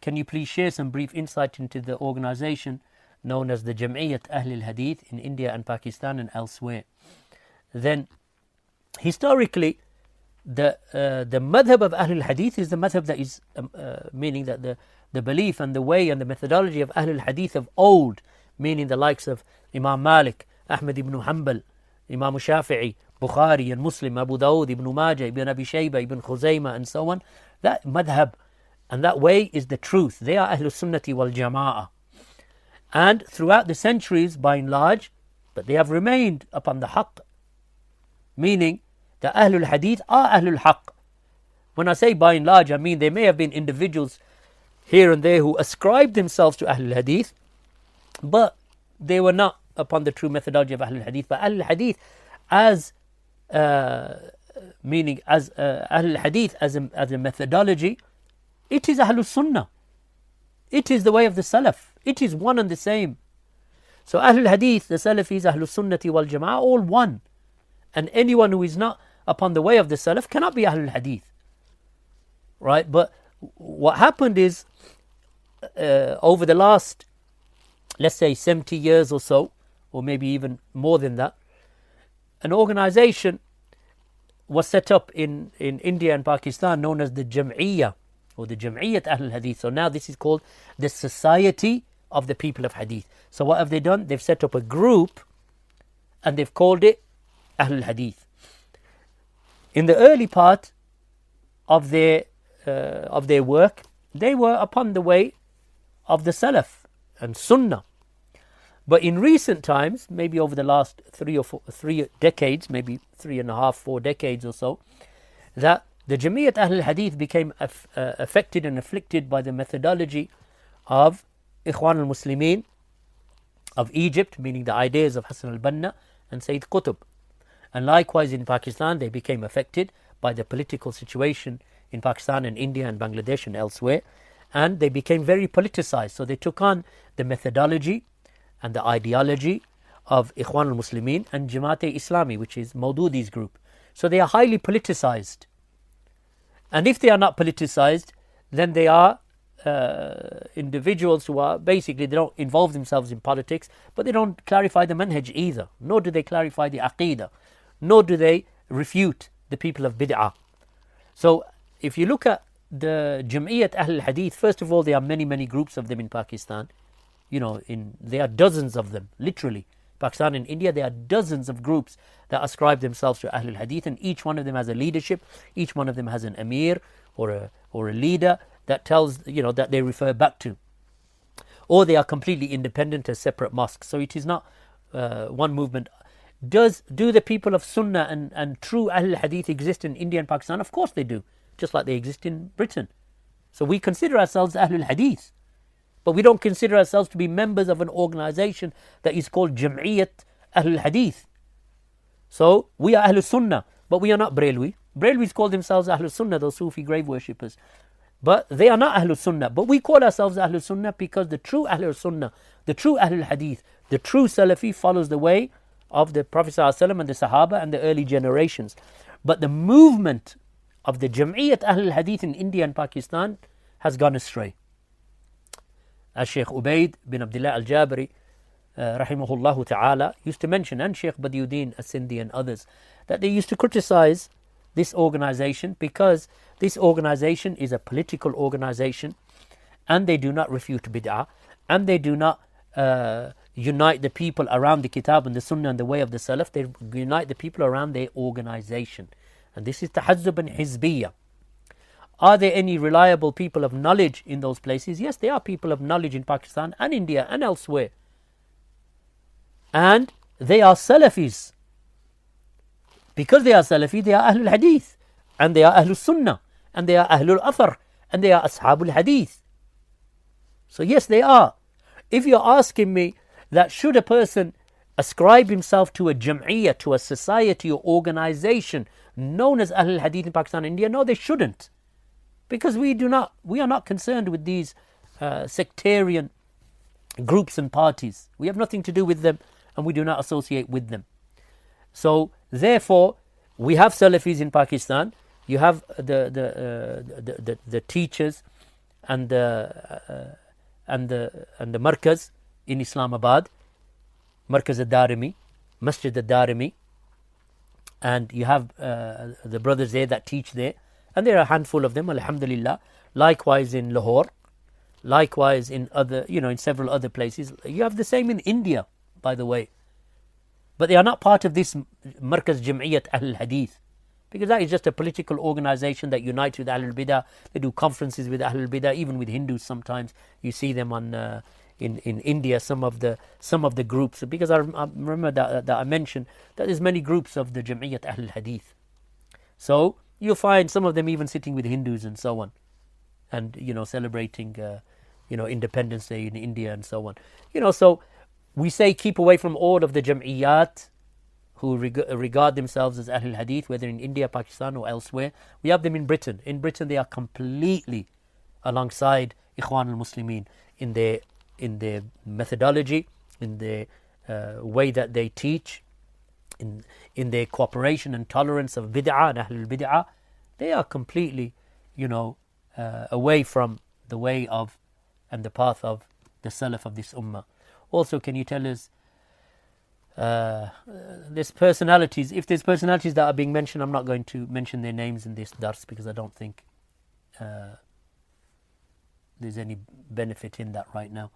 can you please share some brief insight into the organization known as the Jami'at Ahl al-Hadith in India and Pakistan and elsewhere? Then, historically, the madhab of Ahl al-Hadith is the madhab that is, meaning that the belief and the way and the methodology of Ahl al-Hadith of old, meaning the likes of Imam Malik, Ahmad ibn Hanbal, Imam Shafi'i, Bukhari and Muslim, Abu Dawud, Ibn Majah, Ibn Abi Shayba, Ibn Khuzaymah and so on, that madhab and that way is the truth. They are Ahlul Sunnati wal Jama'ah. And throughout the centuries, by and large, but they have remained upon the haqq, meaning the Ahlul Hadith are Ahlul Haqq. When I say by and large, I mean there may have been individuals here and there who ascribed themselves to Ahlul Hadith, but they were not upon the true methodology of Ahlul Hadith. But Ahlul Hadith as meaning as Ahlul Hadith as a methodology, it is Ahlul Sunnah. It is the way of the Salaf. It is one and the same. So Ahlul Hadith, the Salafis, Ahlul Sunnati wal Jama'ah, all one. And anyone who is not upon the way of the Salaf cannot be Ahlul Hadith. Right? But what happened is, over the last, let's say 70 years or so, or maybe even more than that, an organization was set up in India and Pakistan known as the Jam'iyah, or the Jami'at Ahl Hadith. So now this is called the Society of the People of Hadith. So what have they done? They've set up a group and they've called it Ahl Hadith. In the early part of their work, they were upon the way of the Salaf and Sunnah. But in recent times, maybe over the last 3 decades, maybe 3.5, 4 decades or so, that the Jami'at Ahl Hadith became affected and afflicted by the methodology of Ikhwan al-Muslimin of Egypt, meaning the ideas of Hassan al-Banna and Sayyid Qutb. And likewise in Pakistan, they became affected by the political situation in Pakistan and India and Bangladesh and elsewhere. And they became very politicized. So they took on the methodology and the ideology of Ikhwan al-Muslimin and Jami'at Islami, which is Maududi's group. So they are highly politicized. And if they are not politicized, then they are individuals who are basically, they don't involve themselves in politics, but they don't clarify the manhaj either, nor do they clarify the aqidah, nor do they refute the people of bid'ah. So if you look at the Jami'at Ahl Hadith, first of all, there are many groups of them in Pakistan. There are dozens of them, literally. Pakistan and India, there are dozens of groups that ascribe themselves to Ahlul Hadith, and each one of them has a leadership, each one of them has an emir or a leader that tells, that they refer back to. Or they are completely independent as separate mosques. So it is not one movement. Do the people of Sunnah and true Ahlul Hadith exist in India and Pakistan? Of course they do, just like they exist in Britain. So we consider ourselves Ahlul Hadith. But we don't consider ourselves to be members of an organization that is called Jami'at Ahl Hadith. So we are Ahlul Sunnah, but we are not Brelwi. Brelwis call themselves Ahlul Sunnah, those Sufi grave worshippers. But they are not Ahlul Sunnah. But we call ourselves Ahlul Sunnah because the true Ahlul Sunnah, the true Ahlul Hadith, the true Salafi follows the way of the Prophet ﷺ and the Sahaba and the early generations. But the movement of the Jami'at Ahl Hadith in India and Pakistan has gone astray. As Sheikh Ubaid bin Abdullah al-Jabari, rahimahullah ta'ala, used to mention, and Sheikh Badiuddin as-Sindhi and others, that they used to criticize this organization because this organization is a political organization and they do not refute bid'ah and they do not unite the people around the kitab and the sunnah and the way of the salaf. They unite the people around their organization. And this is tahazzub and hizbiyah. Are there any reliable people of knowledge in those places? Yes, there are people of knowledge in Pakistan and India and elsewhere. And they are Salafis. Because they are Salafi, they are Ahlul Hadith. And they are Ahlul Sunnah. And they are Ahlul Athar. And they are Ashabul Hadith. So yes, they are. If you're asking me that should a person ascribe himself to a jam'iyah, to a society or organization known as Ahlul Hadith in Pakistan and India, no, they shouldn't. Because we are not concerned with these sectarian groups and parties. We have nothing to do with them and we do not associate with them. So therefore, we have Salafis in Pakistan. You have the teachers and the Markaz in Islamabad, Markaz al-Darimi, Masjid al-Darimi, and you have the brothers there that teach there, and there are a handful of them, alhamdulillah. Likewise in Lahore, likewise in other, in several other places. You have the same in India, by the way, but they are not part of this Markaz Jami'at al-Hadith, because that is just a political organization that unites with Ahlul Bidah. They do conferences with Ahlul Bidah, even with Hindus. Sometimes you see them on in India, some of the groups, because I remember that I mentioned that there's many groups of the Jami'at Ahlul Hadith. So you'll find some of them even sitting with Hindus and so on, and celebrating Independence Day in India and so on. So we say keep away from all of the Jami'at who regard themselves as Ahlul Hadith, whether in India, Pakistan or elsewhere. We have them in Britain. In Britain they are completely alongside Ikhwan al-Muslimin in their methodology, in their way that they teach, in their cooperation and tolerance of bid'ah and Ahlul Bid'ah. They are completely, away from the way of and the path of the Salaf of this Ummah. Also, can you tell us, there's personalities, if there's personalities that are being mentioned, I'm not going to mention their names in this dars because I don't think there's any benefit in that right now.